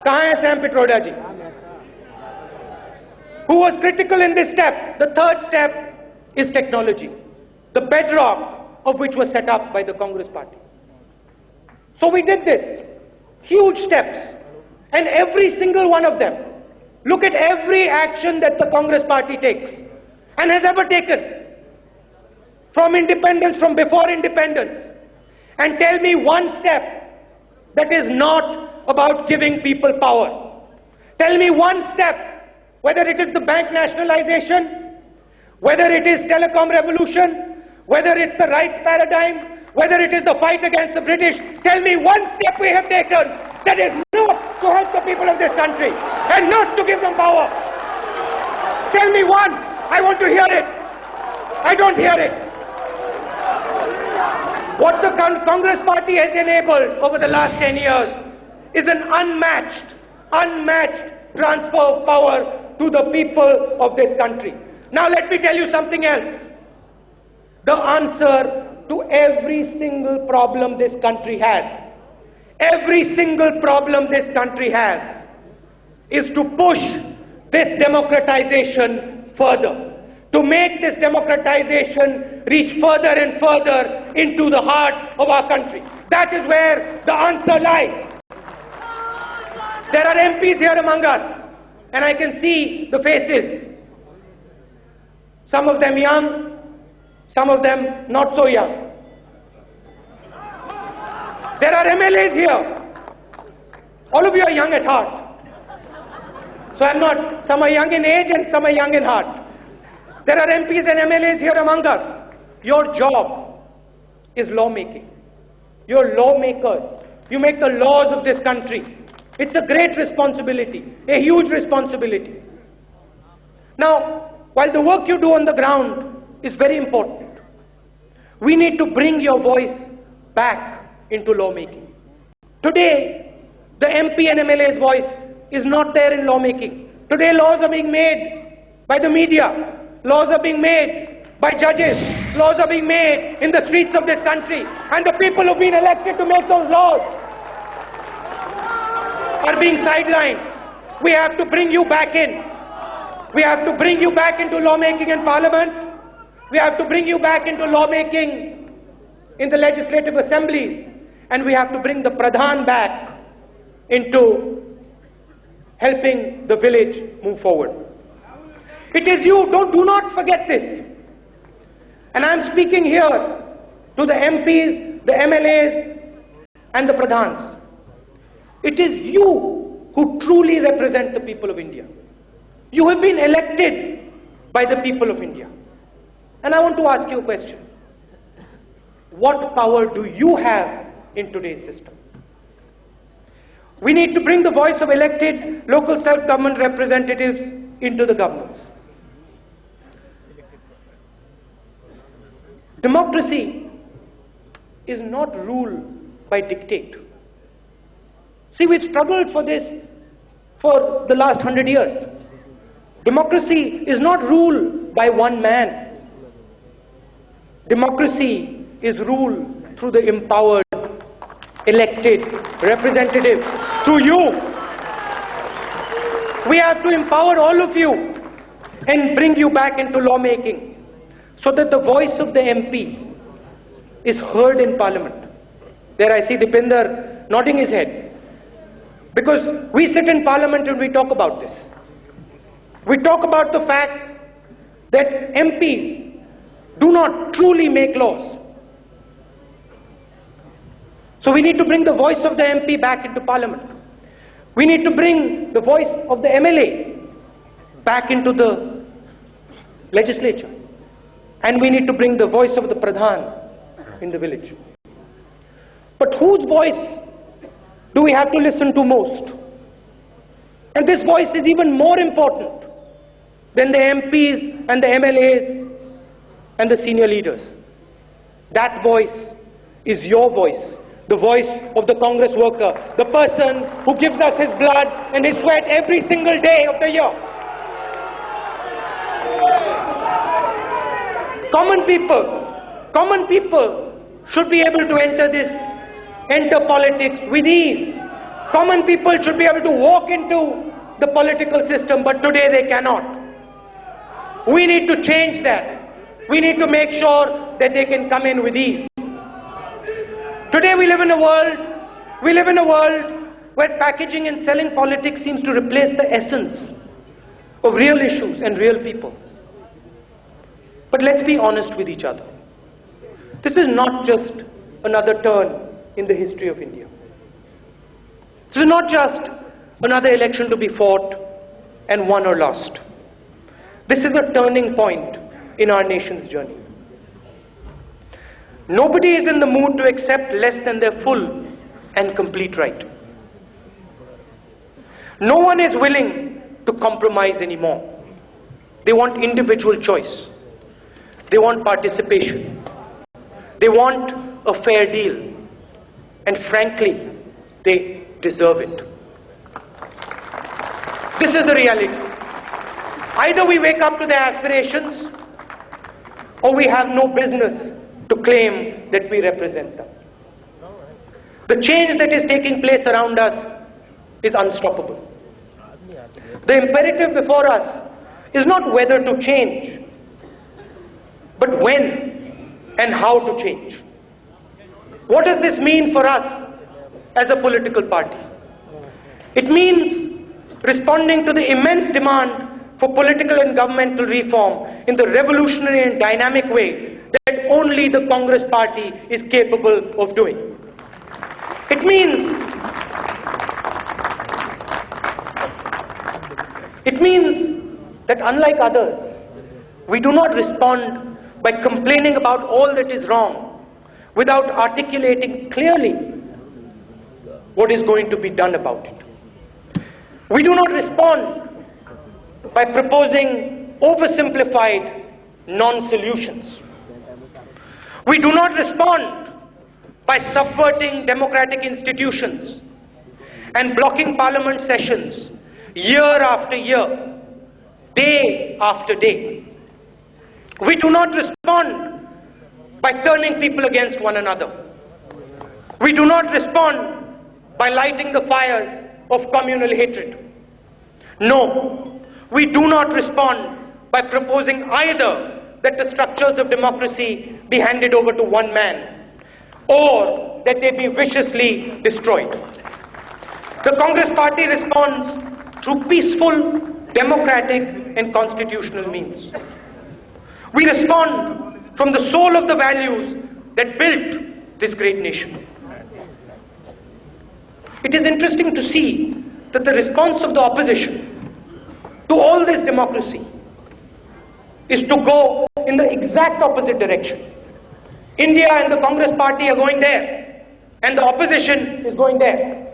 कहाँ है Sam Pitroda ji? Who was critical in this step? The third step is technology, the bedrock of which was set up by the Congress party. So we did this, huge steps, and every single one of them, look at every action that the Congress party takes and has ever taken, from independence, from before independence, and tell me one step that is not about giving people power. Tell me one step, whether it is the bank nationalization, whether it is telecom revolution, whether it's the rights paradigm, whether it is the fight against the British. Tell me one step we have taken that is not to help the people of this country and not to give them power. Tell me one. I want to hear it. I don't hear it. What the Congress party has enabled over the last 10 years is an unmatched transfer of power to the people of this country. Now let me tell you something else. The answer to every single problem this country has, every single problem this country has, is to push this democratization further, to make this democratization reach further and further into the heart of our country. That is where the answer lies. There are MPs here among us, and I can see the faces. Some of them young, some of them not so young. There are MLAs here. All of you are young at heart. So I'm not, some are young in age and some are young in heart. There are MPs and MLAs here among us. Your job is lawmaking. You're lawmakers. You make the laws of this country. It's a great responsibility, a huge responsibility. Now, while the work you do on the ground is very important, we need to bring your voice back into lawmaking. Today, the MP and MLA's voice is not there in lawmaking. Today, laws are being made by the media. Laws are being made by judges. Laws are being made in the streets of this country. And the people who've been elected to make those laws are being sidelined. We have to bring you back in. We have to bring you back into lawmaking in Parliament. We have to bring you back into lawmaking in the legislative assemblies. And we have to bring the Pradhan back into helping the village move forward. It is you, do not forget this. And I am speaking here to the MPs, the MLAs and the Pradhans. It is you who truly represent the people of India. You have been elected by the people of India. And I want to ask you a question. What power do you have in today's system? We need to bring the voice of elected local self-government representatives into the governments. Democracy is not ruled by dictate. See, we've struggled for this for the last 100 years. Democracy is not ruled by one man. Democracy is ruled through the empowered, elected representative, through you. We have to empower all of you and bring you back into lawmaking so that the voice of the MP is heard in Parliament. There I see Dipinder nodding his head. Because we sit in Parliament and we talk about this. We talk about the fact that MPs do not truly make laws. So we need to bring the voice of the MP back into Parliament. We need to bring the voice of the MLA back into the legislature. And we need to bring the voice of the Pradhan in the village. But whose voice do we have to listen to most? And this voice is even more important than the MPs and the MLAs and the senior leaders. That voice is your voice, the voice of the Congress worker, the person who gives us his blood and his sweat every single day of the year. Common people should be able to enter politics with ease, Common people should be able to walk into the political system, but today they cannot. We need to change that. We need to make sure that they can come in with ease. Today we live in a world where packaging and selling politics seems to replace the essence of real issues and real people. But let's be honest with each other. This is not just another turn in the history of India. This is not just another election to be fought and won or lost. This is a turning point in our nation's journey. Nobody is in the mood to accept less than their full and complete right. No one is willing to compromise anymore. They want individual choice. They want participation. They want a fair deal. And frankly, they deserve it. This is the reality. Either we wake up to their aspirations, or we have no business to claim that we represent them. The change that is taking place around us is unstoppable. The imperative before us is not whether to change, but when and how to change. What does this mean for us as a political party? It means responding to the immense demand for political and governmental reform in the revolutionary and dynamic way that only the Congress party is capable of doing. It means that unlike others, we do not respond by complaining about all that is wrong without articulating clearly what is going to be done about it. We do not respond by proposing oversimplified non-solutions. We do not respond by subverting democratic institutions and blocking parliament sessions year after year, day after day. We do not respond by turning people against one another. We do not respond by lighting the fires of communal hatred. No, we do not respond by proposing either that the structures of democracy be handed over to one man or that they be viciously destroyed. The Congress party responds through peaceful, democratic and constitutional means. We respond from the soul of the values that built this great nation. It is interesting to see that the response of the opposition to all this democracy is to go in the exact opposite direction. India and the Congress party are going there, and the opposition is going there.